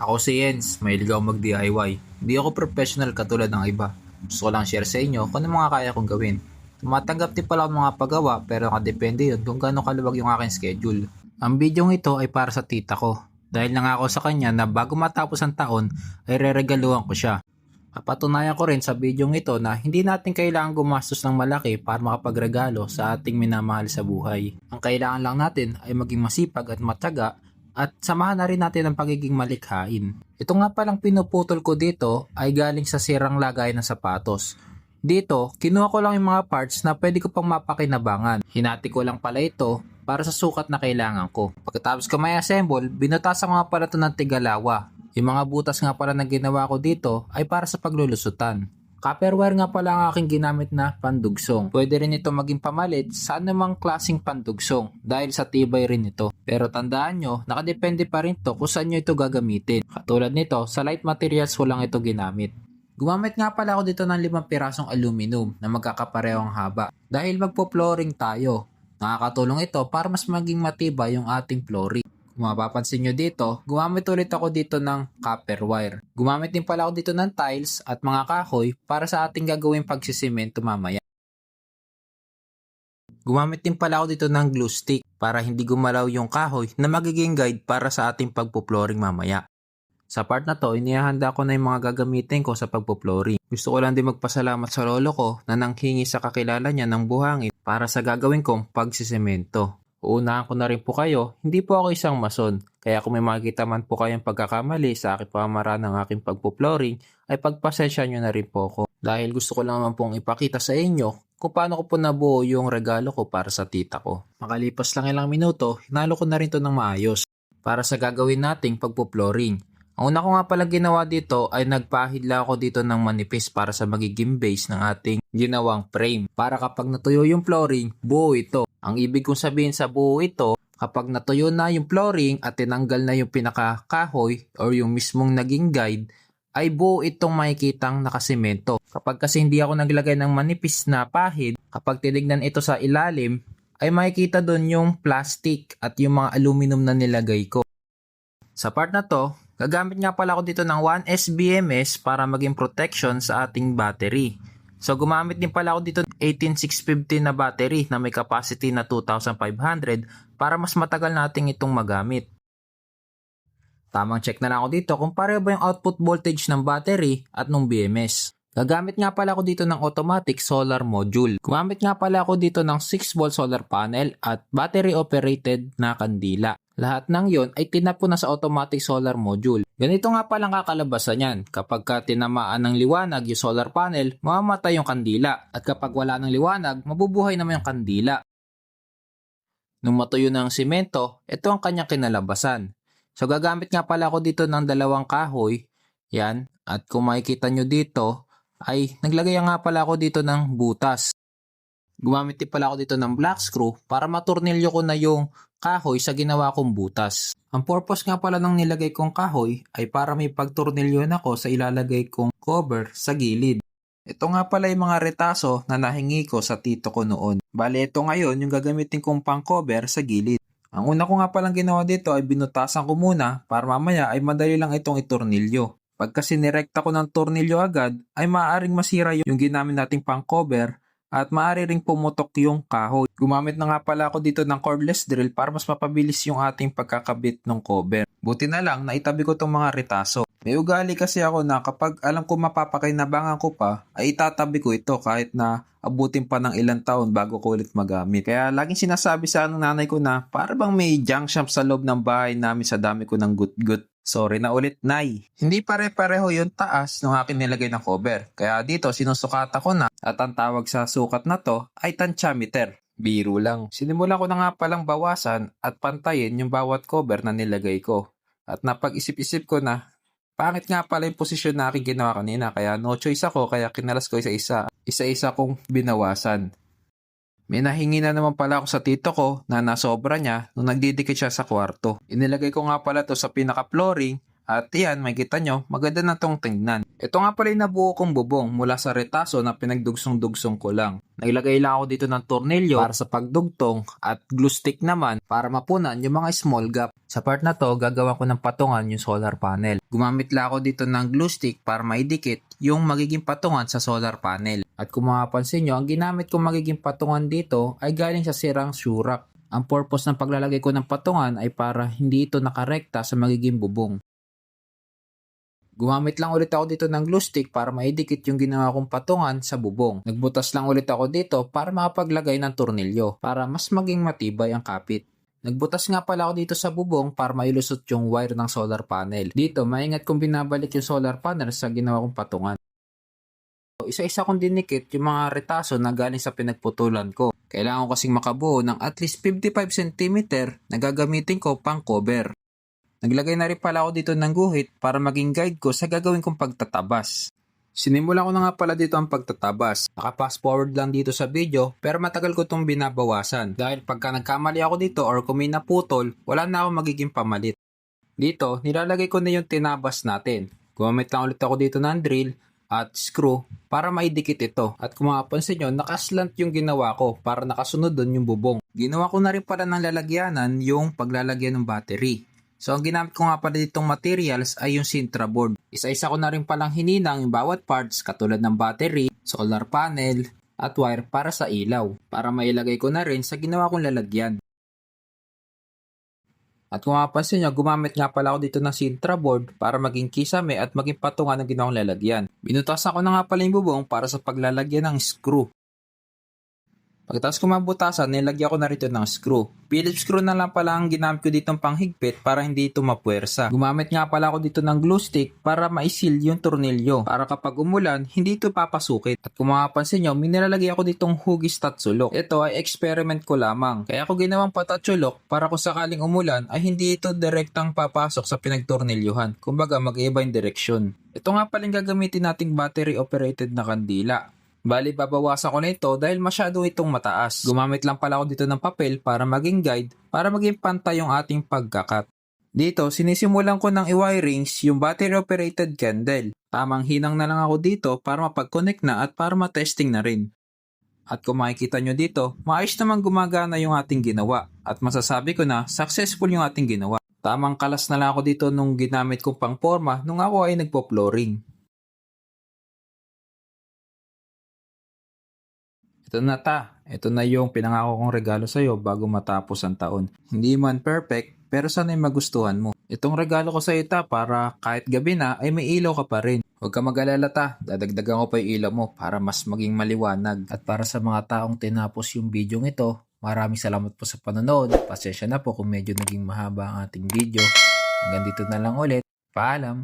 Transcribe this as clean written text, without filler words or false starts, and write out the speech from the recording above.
Ako si Jens, mahilig ako mag-DIY. Hindi ako professional katulad ng iba. Gusto ko lang share sa inyo kung ano mga kaya kong gawin. Tumatanggap din pala ako ng mga paggawa pero nakadepende yun kung gaano kaluwag yung aking schedule. Ang video ito ay para sa tita ko. Dahil nangako sa kanya na bago matapos ang taon ay reregaluhan ko siya. Papatunayan ko rin sa video ito na hindi natin kailangan gumastos ng malaki para makapagregalo sa ating minamahal sa buhay. Ang kailangan lang natin ay maging masipag at matyaga at samahan na rin natin ang pagiging malikhain. Ito nga palang pinuputol ko dito ay galing sa sirang lagay ng sapatos. Dito, kinuha ko lang yung mga parts na pwede ko pang mapakinabangan. Hinati ko lang pala ito para sa sukat na kailangan ko. Pagkatapos ko may assemble, binutasan ko nga pala ito ng tigalawa. Yung mga butas nga pala na ginawa ko dito ay para sa paglulusutan. Copper wire nga pala ang aking ginamit na pandugsong. Pwede rin ito maging pamalit sa anumang klaseng pandugsong dahil sa tibay rin ito. Pero tandaan nyo, nakadepende pa rin to kung saan nyo ito gagamitin. Katulad nito, sa light materials ko lang ito ginamit. Gumamit nga pala ako dito ng 5 pirasong aluminum na magkakaparehong haba. Dahil magpo-flooring tayo, nakakatulong ito para mas maging matibay yung ating flooring. Kung mapapansin nyo dito, gumamit ulit ako dito ng copper wire. Gumamit din pala ako dito ng tiles at mga kahoy para sa ating gagawing pagsisemento mamaya. Gumamit din pala ako dito ng glue stick para hindi gumalaw yung kahoy na magiging guide para sa ating pagpo-flooring mamaya. Sa part na to, inihahanda ko na yung mga gagamitin ko sa pagpo-flooring. Gusto ko lang din magpasalamat sa lolo ko na nanghingi sa kakilala niya ng buhangin para sa gagawin kong pagsisemento. Uunahan ko na rin po kayo, hindi po ako isang mason. Kaya kung may makikita man po kayong pagkakamali sa aking pamamaraan ng aking pagpo-flooring, ay pagpasensya nyo na rin po ako. Dahil gusto ko lang naman pong ipakita sa inyo kung paano ko po nabuo yung regalo ko para sa tita ko. Makalipas lang ilang minuto, hinalo ko na rin to ng maayos para sa gagawin nating pagpo-flooring. Ang una ko nga pala ginawa dito ay nagpahidla ako dito ng manipis para sa magiging base ng ating ginawang frame. Para kapag natuyo yung flooring, buo ito. Ang ibig kong sabihin sa buo ito, kapag natuyo na yung flooring at tinanggal na yung pinakakahoy or yung mismong naging guide, ay buo itong makikitang nakasemento. Kapag kasi hindi ako naglagay ng manipis na pahid, kapag tinignan ito sa ilalim, ay makikita doon yung plastic at yung mga aluminum na nilagay ko. Sa part na to, gagamit nga pala ako dito ng 1S BMS para maging protection sa ating battery. So gumamit din pala ako dito ng 18650 na battery na may capacity na 2500 para mas matagal nating itong magamit. Tamang check na lang ako dito kung pareho ba yung output voltage ng battery at ng BMS. Gagamit nga pala ako dito ng automatic solar module. Gumamit nga pala ako dito ng 6V solar panel at battery operated na kandila. Lahat ng yon ay tinap ko na sa automatic solar module. Ganito nga palang kakalabasan yan. Kapag tinamaan ng liwanag yung solar panel, mamamatay yung kandila. At kapag wala ng liwanag, mabubuhay naman yung kandila. Nung matuyo na ang simento, ito ang kanyang kinalabasan. So gagamit nga pala ako dito ng 2 kahoy. Yan. At kung makikita nyo dito, ay naglagay nga pala ako dito ng butas. Gumamit din pala ako dito ng black screw para maturnilyo ko na yung kahoy sa ginawa kong butas. Ang purpose nga pala ng nilagay kong kahoy ay para may pagturnilyon ako sa ilalagay kong cover sa gilid. Ito nga pala yung mga retaso na nahingi ko sa tito ko noon. Bale ito ngayon yung gagamitin kong pang cover sa gilid. Ang una ko nga palang ginawa dito ay binutasan ko muna para mamaya ay madali lang itong itornilyo. Pagka sinirekta ko ng tornilyo agad ay maaaring masira yung ginamit nating pang cover at maaari ring pumutok yung kahoy. Gumamit na nga pala ako dito ng cordless drill para mas mapabilis yung ating pagkakabit ng cover. Buti na lang na itabi ko tong mga retaso. May ugali kasi ako na kapag alam ko mapapakinabangan ko pa, ay itatabi ko ito kahit na abutin pa ng ilang taon bago ko ulit magamit. Kaya laging sinasabi sa nanay ko na para bang may junk shop sa loob ng bahay namin sa dami ko ng gut-gut. Sorry na ulit, Nay. Hindi pare-pareho yung taas ng akin nilagay na cover. Kaya dito, sinusukata ko na at ang tawag sa sukat na to ay tantiameter. Biro lang. Sinimulan ko na nga palang bawasan at pantayin yung bawat cover na nilagay ko. At napag-isip-isip ko na, pangit nga pala yung posisyon na aking ginawa kanina. Kaya no choice ako, kaya kinalas ko isa-isa. Isa-isa kong binawasan. May nahingi na naman pala ako sa tito ko na nasobra niya nung nagdidikit siya sa kwarto. Inilagay ko nga pala to sa pinaka-flooring At yan, makikita nyo, maganda na tong tingnan. Ito nga pala yung nabuo kong bubong mula sa retaso na pinagdugsong-dugsong ko lang. Nailagay lang ako dito ng tornilyo para sa pagdugtong at glue stick naman para mapunan yung mga small gap. Sa part na to, gagawa ko ng patungan yung solar panel. Gumamit lang ako dito ng glue stick para maidikit yung magiging patungan sa solar panel. At kung mapapansin nyo, ang ginamit kong magiging patungan dito ay galing sa sirang syurak. Ang purpose ng paglalagay ko ng patungan ay para hindi ito nakarekta sa magiging bubong. Gumamit lang ulit ako dito ng glue stick para maidikit yung ginawa kong patungan sa bubong. Nagbutas lang ulit ako dito para makapaglagay ng tornilyo para mas maging matibay ang kapit. Nagbutas nga pala ako dito sa bubong para mailusot yung wire ng solar panel. Dito, maingat kong binabalik yung solar panel sa ginawa kong patungan. Isa-isa kong dinikit yung mga retaso na galing sa pinagputulan ko. Kailangan ko kasing makabuo ng at least 55 cm na gagamitin ko pang cover. Naglagay na rin pala ako dito ng guhit para maging guide ko sa gagawin kong pagtatabas. Sinimula ko na nga pala dito ang pagtatabas. Naka-fast forward lang dito sa video pero matagal ko itong binabawasan. Dahil pagka nagkamali ako dito or kung may naputol, wala na ako magiging pamalit. Dito, nilalagay ko na yung tinabas natin. Gumamit lang ulit ako dito ng drill at screw para maidikit ito. At kung mapapansin nyo, nakaslant yung ginawa ko para nakasunod doon yung bubong. Ginawa ko na rin pala ng lalagyanan yung paglalagyan ng battery. So, ang ginamit ko nga pala ditong materials ay yung Sintra board. Isa-isa ko na rin palang hininang yung bawat parts katulad ng battery, solar panel, at wire para sa ilaw. Para mailagay ko na rin sa ginawa kong lalagyan. At kung mapapansin nyo, gumamit nga pala ako dito ng Sintra board para maging kisame at maging patungan ng ginawang lalagyan. Binutasan ko na nga pala yung bubong para sa paglalagyan ng screw. Pagkatapos ko mabutasan, nilagyan ko na rito ng screw. Phillips screw na lang pala ang ginamit ko ditong panghigpit para hindi ito mapuwersa. Gumamit nga pala ako dito ng glue stick para maisil yung tornilyo. Para kapag umulan, hindi ito papasukit. At kung mapapansin nyo, nilalagay ako ditong hugis tatsulok. Ito ay experiment ko lamang. Kaya ako ginawang patatsulok para kung sakaling umulan ay hindi ito direktang papasok sa pinagtornilyuhan. Kumbaga mag-iiba yung direksyon. Ito nga pala yung gagamitin nating battery operated na kandila. Bali, babawasan ko na ito dahil masyado itong mataas. Gumamit lang pala ako dito ng papel para maging guide, para maging pantay yung ating pagkakat. Dito, sinisimulan ko ng i-wirings yung battery-operated candle. Tamang hinang na lang ako dito para mapag-connect na at para matesting na rin. At kung makikita nyo dito, maayos naman gumagana yung ating ginawa. At masasabi ko na, successful yung ating ginawa. Tamang kalas na lang ako dito nung ginamit kong pangporma nung ako ay nagpo-flooring. Ito na ta. Ito na yung pinangako kong regalo sa'yo bago matapos ang taon. Hindi man perfect, pero sana'y magustuhan mo. Itong regalo ko sa'yo ta para kahit gabi na ay may ilaw ka pa rin. Huwag ka mag-alala ta, dadagdagan ko pa yung ilaw mo para mas maging maliwanag. At para sa mga taong tinapos yung video ito, maraming salamat po sa panonood. Pasensya na po kung medyo naging mahaba ang ating video. Hanggang dito na lang ulit. Paalam!